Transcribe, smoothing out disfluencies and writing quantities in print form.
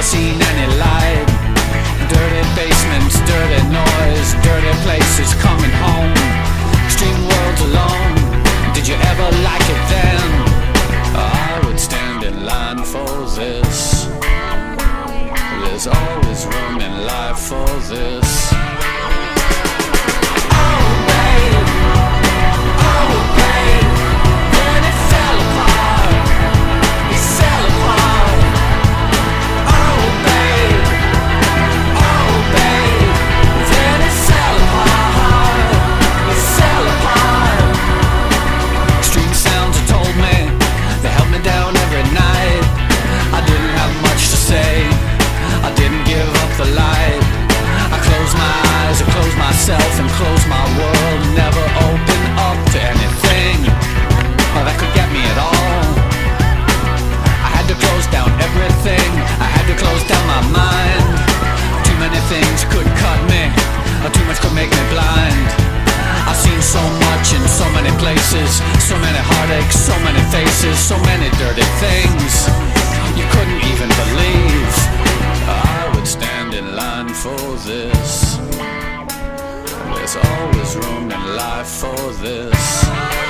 Seen any light. Dirty basements, dirty noise, dirty places coming home. Extreme worlds alone. Did you ever like it then? I would stand in line for this. There's always room in life for this. Oh babe, oh babe, then it fell apart. It fell apart. And close my world, never open up to anything that could get me at all. I had to close down everything, I had to close down my mind. Too many things could cut me, too much could make me blind. I've seen so much in so many places, so many heartaches, so many faces, so many dirty things you couldn't even believe. I would stand in line for this. There's always room in life for this.